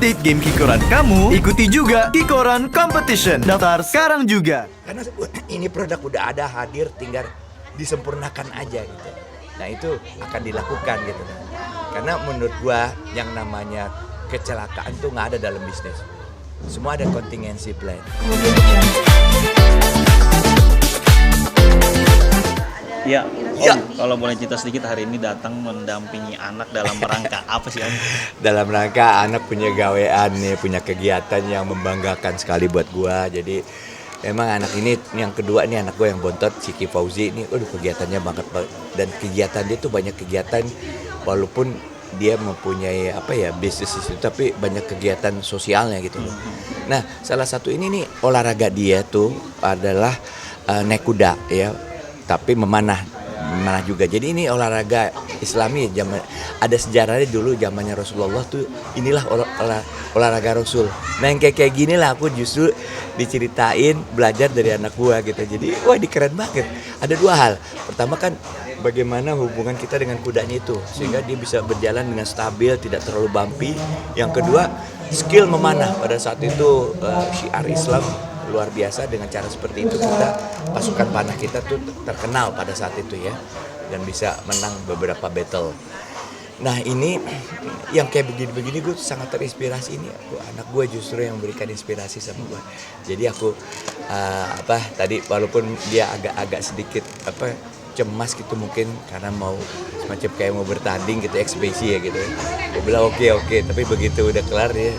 update game Kikoran kamu, ikuti juga Kikoran Competition. Daftar sekarang juga. Karena ini produk udah ada, hadir, tinggal disempurnakan aja gitu. Nah itu akan dilakukan gitu. Karena menurut gua yang namanya kecelakaan tuh nggak ada dalam bisnis. Semua ada contingency plan. Ya, Om, kalau boleh cerita sedikit, hari ini datang mendampingi anak dalam rangka apa sih, Om? Dalam rangka anak punya gawean nih, punya kegiatan yang membanggakan sekali buat gua. Jadi emang anak ini yang kedua nih, anak gua yang bontot, Siki Fauzi ini, kegiatannya banget. Dan kegiatan dia tuh banyak kegiatan, walaupun dia mempunyai bisnis itu, tapi banyak kegiatan sosialnya gitu. Nah, salah satu ini nih olahraga dia tuh adalah naik kuda ya. Tapi memanah juga. Jadi ini olahraga Islami, ada sejarahnya dulu zamannya Rasulullah tuh, inilah olahraga Rasul. Nah yang kayak gini lah aku justru diceritain belajar dari anak gua gitu. Jadi wah ini keren banget. Ada dua hal. Pertama kan bagaimana hubungan kita dengan kudanya itu sehingga dia bisa berjalan dengan stabil, tidak terlalu bumpy. Yang kedua skill memanah. Pada saat itu syiar Islam luar biasa, dengan cara seperti itu kita pasukan panah kita tuh terkenal pada saat itu ya, dan bisa menang beberapa battle. Nah ini yang kayak begini-begini gue sangat terinspirasi. Ini anak gue justru yang memberikan inspirasi sama gue. Jadi aku tadi walaupun dia agak sedikit cemas gitu mungkin karena mau semacam kayak mau bertanding gitu, eksebisi ya gitu. Gue bilang oke, tapi begitu udah kelar dia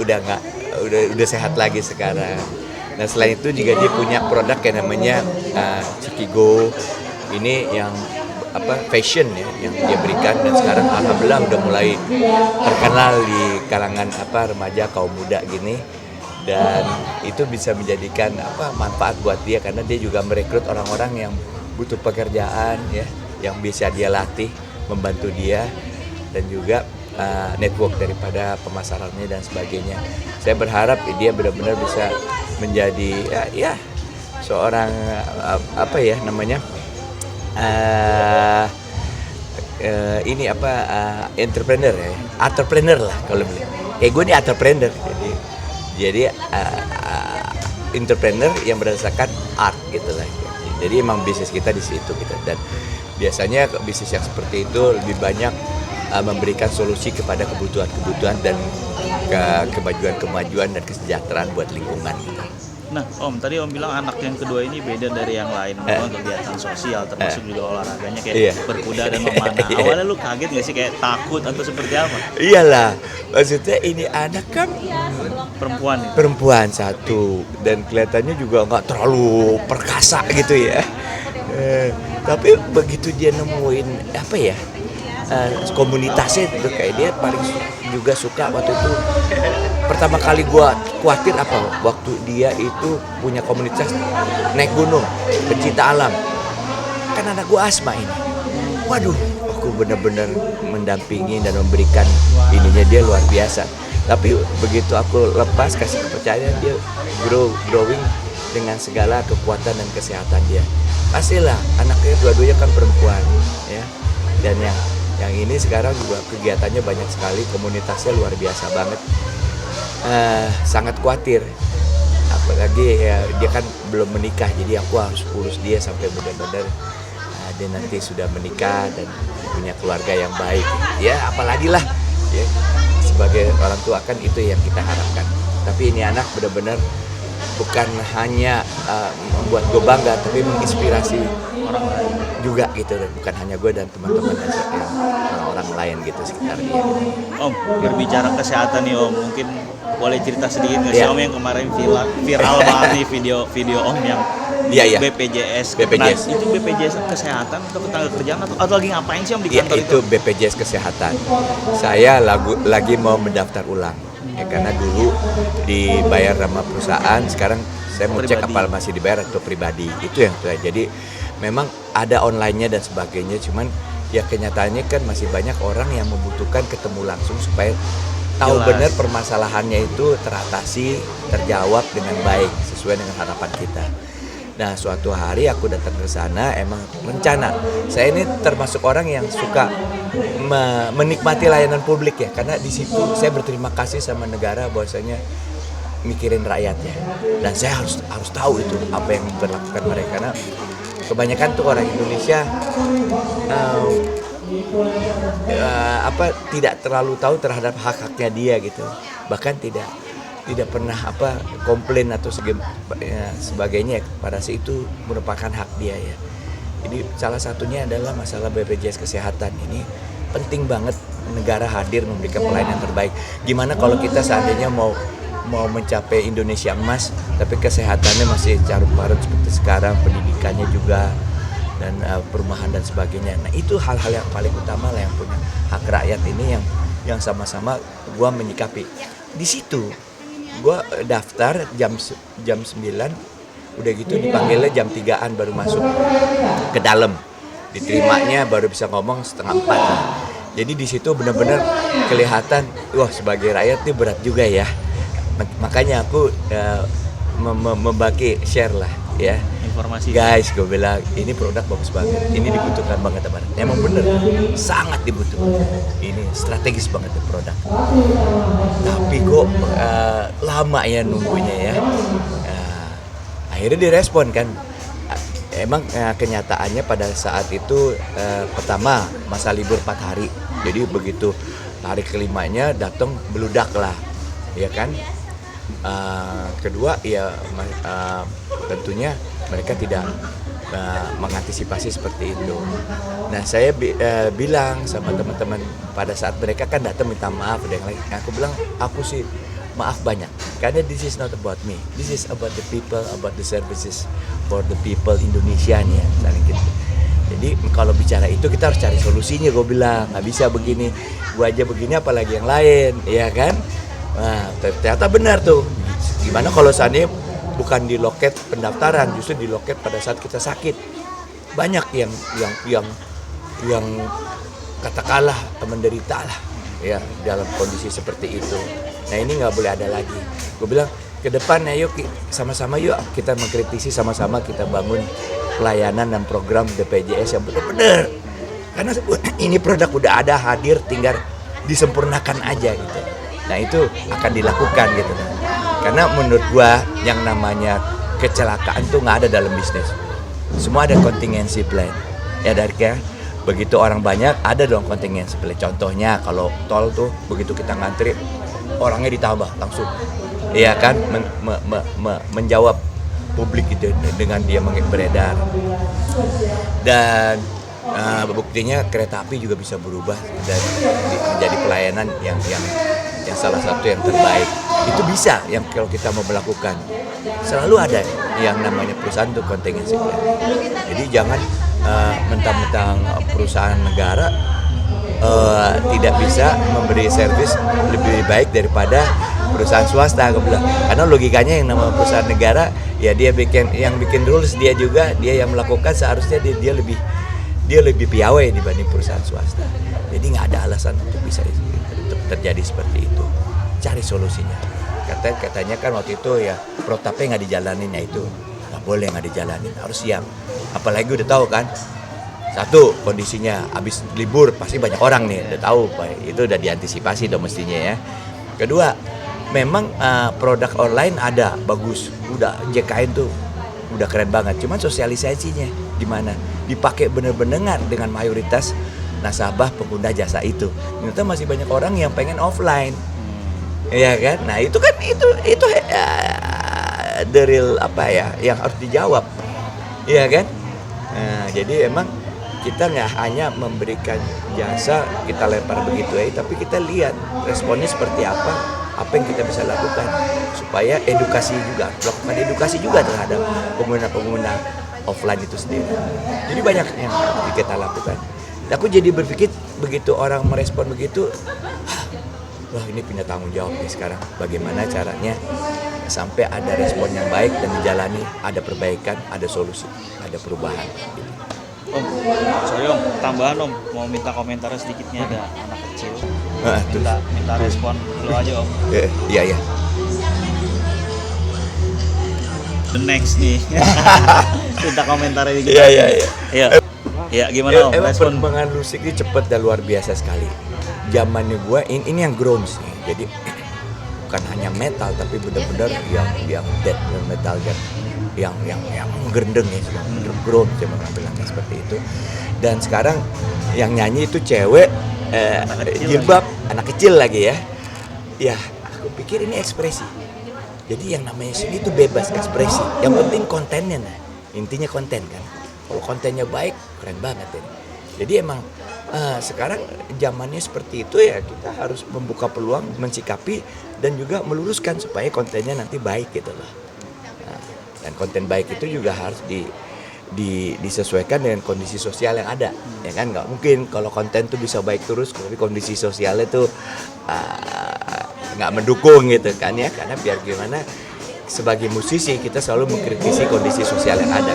udah sehat lagi sekarang. Nah selain itu juga dia punya produk yang namanya Cikigo. Ini yang fashion ya yang dia berikan, dan sekarang alhamdulillah udah mulai terkenal di kalangan remaja kaum muda gini, dan itu bisa menjadikan manfaat buat dia karena dia juga merekrut orang-orang yang butuh pekerjaan ya, yang bisa dia latih, membantu dia, dan juga network daripada pemasarannya dan sebagainya. Saya berharap dia benar-benar bisa menjadi seorang entrepreneur ya, entrepreneur lah kalau bilang. Gue ini entrepreneur, jadi entrepreneur yang berdasarkan art gitu lah. Jadi emang bisnis kita di situ gitu, dan biasanya bisnis yang seperti itu lebih banyak memberikan solusi kepada kebutuhan dan kemajuan dan kesejahteraan buat lingkungan gitu. Nah, Om, tadi Om bilang anak yang kedua ini beda dari yang lain, memang kegiatan sosial, termasuk juga olahraganya kayak berkuda dan memanah. Awalnya lu kaget nggak sih, kayak takut atau seperti apa? Iyalah, maksudnya ini anak kan perempuan satu, dan kelihatannya juga nggak terlalu perkasa gitu ya. Tapi begitu dia nemuin komunitasnya itu, kayak dia paling juga suka waktu itu. Pertama kali gua khawatir waktu dia itu punya komunitas naik gunung, pencinta alam. Kan anak gua asma ini. Waduh, aku benar-benar mendampingi dan memberikan ininya dia luar biasa. Tapi begitu aku lepas kasih kepercayaan, dia growing dengan segala kekuatan dan kesehatan dia. Pastilah anaknya dua-duanya kan perempuan ya. Dan yang ini sekarang juga kegiatannya banyak sekali, komunitasnya luar biasa banget. Sangat khawatir, apalagi ya dia kan belum menikah, jadi aku harus urus dia sampai benar-benar dia nanti sudah menikah dan punya keluarga yang baik. Ya apalagi lah ya, sebagai orang tua kan itu yang kita harapkan. Tapi ini anak benar-benar bukan hanya membuat gue bangga, tapi menginspirasi orang lain juga gitu, dan bukan hanya gue dan teman-teman orang lain gitu sekitar dia. Om, berbicara kesehatan nih Om, mungkin boleh cerita sedikit nggak sih Om yang kemarin viral banget nih video Om yang BPJS. Nah, itu BPJS kesehatan atau tenaga kerjaan atau lagi ngapain sih Om di kantor itu? BPJS kesehatan. Saya lagi mau mendaftar ulang. Ya, karena dulu dibayar sama perusahaan, sekarang saya mau cek apa masih dibayar atau pribadi. Itu yang saya. Jadi memang ada online-nya dan sebagainya, cuman ya kenyataannya kan masih banyak orang yang membutuhkan ketemu langsung supaya tahu benar permasalahannya itu teratasi, terjawab dengan baik sesuai dengan harapan kita. Nah suatu hari aku datang ke sana, emang rencana. Saya ini termasuk orang yang suka menikmati layanan publik ya, karena di situ saya berterima kasih sama negara bahwasanya mikirin rakyatnya. Dan saya harus tahu itu apa yang dilakukan mereka. Karena kebanyakan tuh orang Indonesia tidak terlalu tahu terhadap hak-haknya dia gitu. Bahkan tidak pernah komplain atau sebagainya, pada saat itu merupakan hak dia ya. Jadi salah satunya adalah masalah BPJS Kesehatan ini penting banget negara hadir memberikan pelayanan terbaik. Gimana kalau kita seandainya mau mencapai Indonesia emas tapi kesehatannya masih carut marut seperti sekarang, pendidikannya juga dan perumahan dan sebagainya. Nah itu hal-hal yang paling utama lah yang punya hak rakyat ini yang sama-sama gua menyikapi. Di situ gua daftar jam 9, udah gitu dipanggilnya jam 3-an baru masuk ke dalam. Diterimanya baru bisa ngomong 3:30. Jadi di situ benar-benar kelihatan, wah sebagai rakyat ini berat juga ya. Makanya aku membagi share lah ya. Informasi. Guys, gue bilang ini produk bagus banget. Ini dibutuhkan banget teman. Emang bener, sangat dibutuhkan. Ini strategis banget produk. Tapi kok lama ya nunggunya ya. Akhirnya direspon kan. Emang kenyataannya pada saat itu pertama masa libur 4 hari. Jadi begitu hari kelimanya datang beludak lah, ya kan. Kedua ya tentunya mereka tidak mengantisipasi seperti itu. Nah saya bilang sama teman-teman pada saat mereka kan datang minta maaf dan yang lain. Aku bilang aku sih maaf banyak karena this is not about me, this is about the people, about the services for the people Indonesia nih ya, saling gitu. Jadi kalau bicara itu kita harus cari solusinya, gue bilang nggak bisa begini, gue aja begini apalagi yang lain, ya kan? Nah ternyata benar tuh. Gimana kalau seandainya bukan di loket pendaftaran, justru di loket pada saat kita sakit, banyak yang katakanlah menderita lah ya dalam kondisi seperti itu. Nah ini nggak boleh ada lagi. Gue bilang ke depan ayo sama-sama yuk kita mengkritisi sama-sama, kita bangun pelayanan dan program BPJS yang benar-benar, karena ini produk udah ada hadir, tinggal disempurnakan aja gitu. Nah itu akan dilakukan gitu. Karena menurut gua yang namanya kecelakaan tuh nggak ada dalam bisnis. Semua ada contingency plan. Ya dari begitu orang banyak ada dong contingency plan. Contohnya kalau tol tuh begitu kita ngantri orangnya ditambah langsung. Iya kan menjawab publik itu dengan dia beredar. Dan buktinya kereta api juga bisa berubah dan menjadi pelayanan yang salah satu yang terbaik. Itu bisa yang kalau kita mau melakukan. Selalu ada yang namanya perusahaan untuk contingency plan. Jadi jangan mentang-mentang perusahaan negara tidak bisa memberi servis lebih baik daripada perusahaan swasta, aku bilang. Karena logikanya yang namanya perusahaan negara ya dia bikin rules, dia yang melakukan, seharusnya dia lebih piawai dibanding perusahaan swasta. Jadi nggak ada alasan untuk untuk terjadi seperti itu. Cari solusinya. Katanya kan waktu itu ya protapnya nggak dijalanin, ya itu nggak boleh nggak dijalanin, harus siap. Apalagi udah tahu kan, satu kondisinya habis libur pasti banyak orang nih, udah tahu itu udah diantisipasi dong mestinya ya. Kedua, memang produk online ada bagus, udah JKN tuh udah keren banget, cuman sosialisasinya gimana dipakai bener-bener dengan mayoritas nasabah pengguna jasa itu. Ternyata masih banyak orang yang pengen offline. Iya kan? Nah, itu the real yang harus dijawab. Iya kan? Nah, jadi emang kita nggak hanya memberikan jasa, kita lempar begitu aja, tapi kita lihat responnya seperti apa yang kita bisa lakukan supaya melakukan edukasi juga terhadap pengguna offline itu sendiri. Jadi banyak yang kita lakukan. Aku jadi berpikir begitu orang merespon begitu, wah ini punya tanggung jawab nih sekarang. Bagaimana caranya sampai ada respon yang baik dan dijalani, ada perbaikan, ada solusi, ada perubahan. Gitu. Om, sorry Om, tambahan Om, mau minta komentar sedikitnya, ada anak kecil. Minta respon dulu aja Om. Iya. The next nih. Minta komentarnya gitu. Iya. Ya gimana Om? Emang Respon perkembangan musik ini cepet dan luar biasa sekali. Zamannya gue ini yang grunge nih. Jadi bukan hanya metal tapi benar-benar yang death metal yang gerendeng ya, grunge yang bilangnya seperti itu. Dan sekarang yang nyanyi itu cewek, jilbab, anak kecil lagi ya. Ya, aku pikir ini ekspresi. Jadi yang namanya seni itu bebas ekspresi. Yang penting kontennya, nah. Intinya konten kan. Kalau kontennya baik, keren banget ini. Jadi emang sekarang zamannya seperti itu ya, kita harus membuka peluang, mensikapi dan juga meluruskan supaya kontennya nanti baik gitu loh. Nah, dan konten baik itu juga harus disesuaikan dengan kondisi sosial yang ada, ya kan? Nggak mungkin kalau konten tuh bisa baik terus, tapi kondisi sosialnya tuh nggak mendukung gitu kan ya? Karena biar gimana, sebagai musisi kita selalu mengkritisi kondisi sosial yang ada.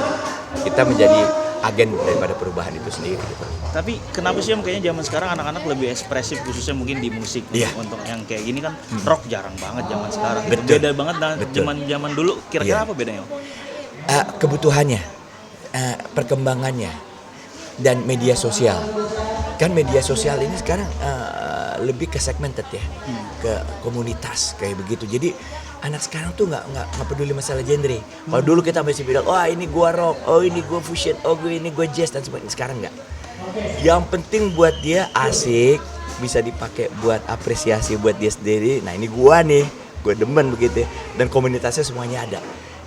Kita menjadi agen daripada perubahan itu sendiri gitu. Tapi kenapa sih Om kayaknya zaman sekarang anak-anak lebih ekspresif khususnya mungkin di musik untuk yang kayak gini kan rock jarang banget zaman sekarang. Betul. Beda banget dengan zaman dulu. Kira-kira apa bedanya Om? Kebutuhannya, perkembangannya, dan media sosial. Kan media sosial ini sekarang lebih ke segmented ya, ke komunitas kayak begitu. Jadi anak sekarang tuh nggak peduli masalah genre. Kalau dulu kita masih bilang, oh ini gua rock, oh ini gua fusion, oh ini gua jazz dan sebagainya. Sekarang nggak. Yang penting buat dia asik, bisa dipakai buat apresiasi buat dia sendiri. Nah ini gua nih, gua demen begitu. Dan komunitasnya semuanya ada.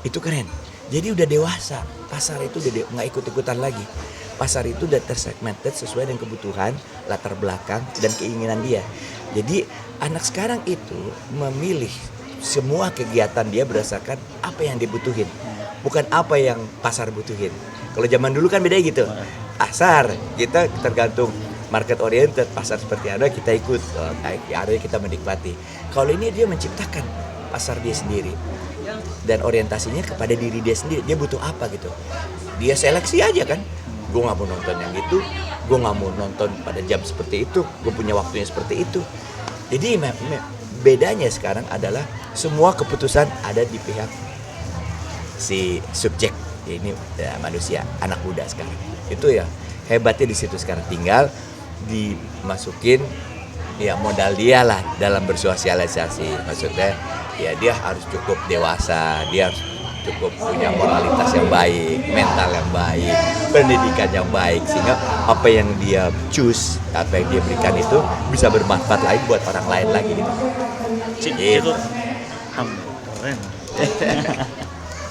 Itu keren. Jadi udah dewasa. Pasar itu udah nggak ikut-ikutan lagi. Pasar itu udah tersegmented sesuai dengan kebutuhan, latar belakang, dan keinginan dia. Jadi anak sekarang itu memilih semua kegiatan dia berdasarkan apa yang dibutuhin, bukan apa yang pasar butuhin. Kalau zaman dulu kan beda gitu. Pasar, kita tergantung market oriented, pasar seperti apa kita ikut, akhirnya kita menikmati. Kalau ini dia menciptakan pasar dia sendiri. Dan orientasinya kepada diri dia sendiri, dia butuh apa gitu. Dia seleksi aja kan. Gue gak mau nonton yang itu, gue gak mau nonton pada jam seperti itu, gue punya waktunya seperti itu. Jadi bedanya sekarang adalah semua keputusan ada di pihak si subjek, ini ya, manusia, anak muda sekarang. Itu ya hebatnya di situ sekarang, tinggal dimasukin ya modal dia lah dalam bersosialisasi. Maksudnya ya dia harus cukup dewasa, dia harus cukup punya moralitas yang baik, mental yang baik, pendidikan yang baik, sehingga apa yang dia choose, apa yang dia berikan itu bisa bermanfaat lagi buat orang lain lagi gitu. Itu keren.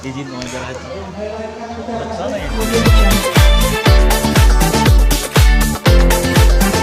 Izin wawancara aja. Betul ya.